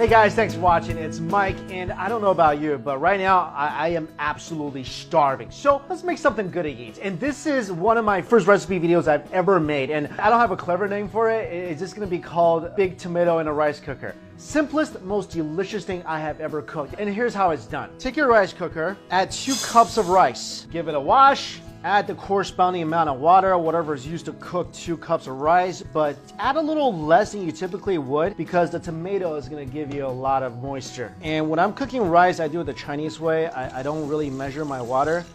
Hey guys, thanks for watching. It's Mike, and I don't know about you, but right now I am absolutely starving. So let's make something good to eat. And this is one of my first recipe videos I've ever made, and I don't have a clever name for it. It's just gonna be called Big Tomato in a Rice Cooker. Simplest, most delicious thing I have ever cooked. And here's how it's done. Take your rice cooker, add 2 cups of rice, give it a wash, add the corresponding amount of water, whatever is used to cook 2 cups of rice, but add a little less than you typically would because the tomato is gonna give you a lot of moisture. And when I'm cooking rice, I do it the Chinese way. I don't really measure my water.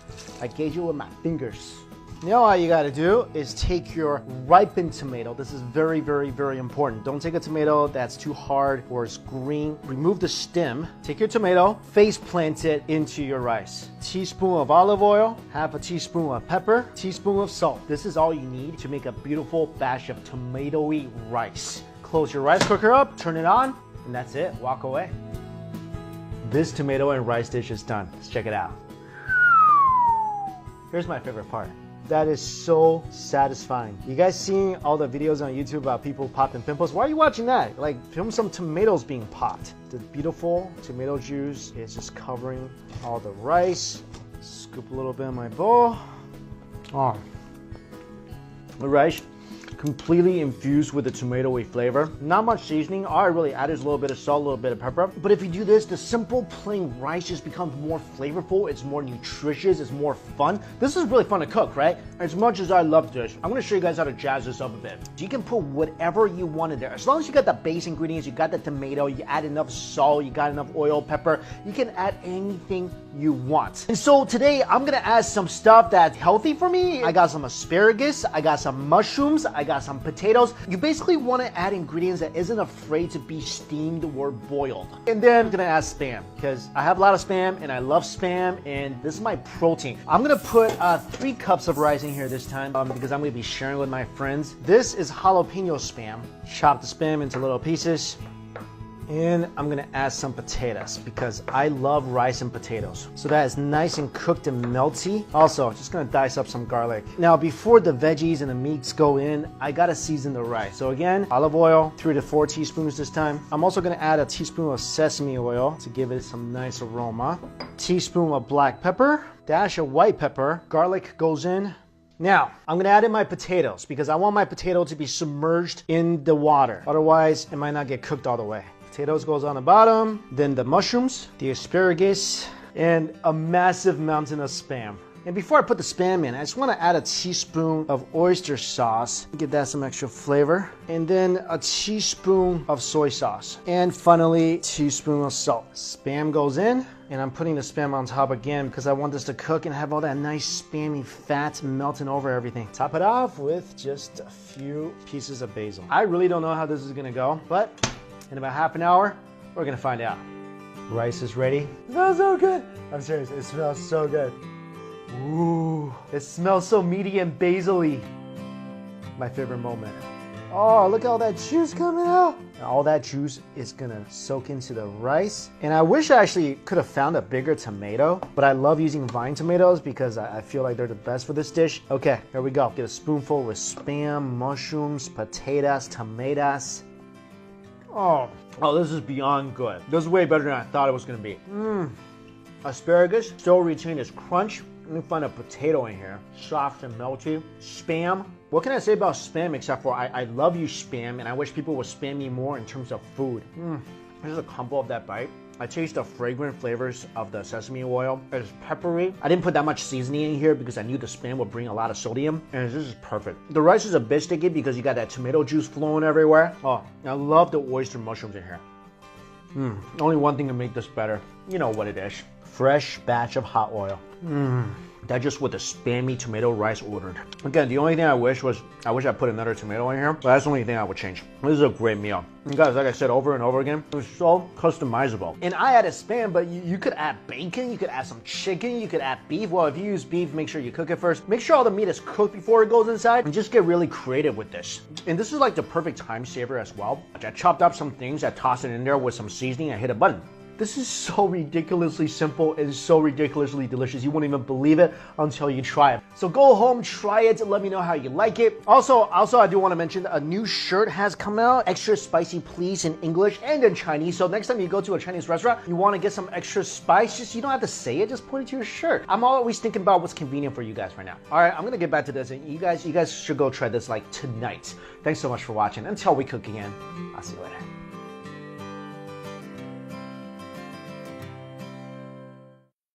I gauge it with my fingers. Now all you gotta do is take your ripened tomato. This is very, very, very important. Don't take a tomato that's too hard or it's green. Remove the stem. Take your tomato, face plant it into your rice. Teaspoon of olive oil, half a teaspoon of pepper, teaspoon of salt. This is all you need to make a beautiful batch of tomatoey rice. Close your rice cooker up, turn it on, and that's it. Walk away. This tomato and rice dish is done. Let's check it out. Here's my favorite part. That is so satisfying. You guys seeing all the videos on YouTube about people popping pimples? Why are you watching that? Like, film some tomatoes being popped. The beautiful tomato juice is just covering all the rice. Scoop a little bit in my bowl. Oh, the rice completely infused with the tomatoey flavor. Not much seasoning. All I really add is a little bit of salt, a little bit of pepper. But if you do this, the simple plain rice just becomes more flavorful. It's more nutritious. It's more fun. This is really fun to cook, right? As much as I love this, I'm gonna show you guys how to jazz this up a bit. You can put whatever you want in there. As long as you got the base ingredients, you got the tomato, you add enough salt, you got enough oil, pepper, you can add anything you want. And so today I'm gonna add some stuff that's healthy for me. I got some asparagus, I got some mushrooms, I got some potatoes. You basically want to add ingredients that isn't afraid to be steamed or boiled. And then I'm gonna add spam because I have a lot of spam and I love spam and this is my protein. I'm gonna put 3 cups of rice in here this time because I'm gonna be sharing with my friends. This is jalapeno spam. Chop the spam into little pieces. And I'm gonna add some potatoes because I love rice and potatoes. So that is nice and cooked and melty. Also, just gonna dice up some garlic. Now, before the veggies and the meats go in, I gotta season the rice. So again, olive oil, 3 to 4 teaspoons this time. I'm also gonna add a teaspoon of sesame oil to give it some nice aroma. Teaspoon of black pepper, dash of white pepper. Garlic goes in. Now, I'm gonna add in my potatoes because I want my potato to be submerged in the water. Otherwise, it might not get cooked all the way. Potatoes goes on the bottom, then the mushrooms, the asparagus, and a massive mountain of spam. And before I put the spam in, I just want to add a teaspoon of oyster sauce, give that some extra flavor, and then a teaspoon of soy sauce, and finally, a teaspoon of salt. Spam goes in, and I'm putting the spam on top again because I want this to cook and have all that nice spammy fat melting over everything. Top it off with just a few pieces of basil. I really don't know how this is gonna go, but in about half an hour, we're gonna find out. Rice is ready. It smells so good. I'm serious, it smells so good. Ooh, it smells so meaty and basil-y. My favorite moment. Oh, look at all that juice coming out. Now, all that juice is gonna soak into the rice. And I wish I actually could have found a bigger tomato, but I love using vine tomatoes because I feel like they're the best for this dish. Okay, here we go. Get a spoonful with spam, mushrooms, potatoes, tomatoes. Oh, this is beyond good. This is way better than I thought it was gonna be. Asparagus still retain its crunch. Let me find a potato in here. Soft and melty. Spam. What can I say about spam except for I love you spam and I wish people would spam me more in terms of food. Here's a combo of that bite. I taste the fragrant flavors of the sesame oil. It's peppery. I didn't put that much seasoning in here because I knew the spam would bring a lot of sodium, and this is perfect. The rice is a bit sticky because you got that tomato juice flowing everywhere. Oh, I love the oyster mushrooms in here. Only one thing to make this better. You know what it is. Fresh batch of hot oil. That just with the spammy tomato rice ordered. Again, the only thing I wish I put another tomato in here, but that's the only thing I would change. This is a great meal. And guys, like I said over and over again, it was so customizable. And I added spam, but you could add bacon, you could add some chicken, you could add beef. Well, if you use beef, make sure you cook it first. Make sure all the meat is cooked before it goes inside, and just get really creative with this. And this is like the perfect time saver as well. I chopped up some things, I tossed it in there with some seasoning, I hit a button. This is so ridiculously simple and so ridiculously delicious. You won't even believe it until you try it. So go home, try it, let me know how you like it. Also, I do want to mention a new shirt has come out. Extra spicy please in English and in Chinese. So next time you go to a Chinese restaurant, you want to get some extra spice, just you don't have to say it, just put it to your shirt. I'm always thinking about what's convenient for you guys right now. All right, I'm gonna get back to this, and you guys should go try this like tonight. Thanks so much for watching. Until we cook again, I'll see you later.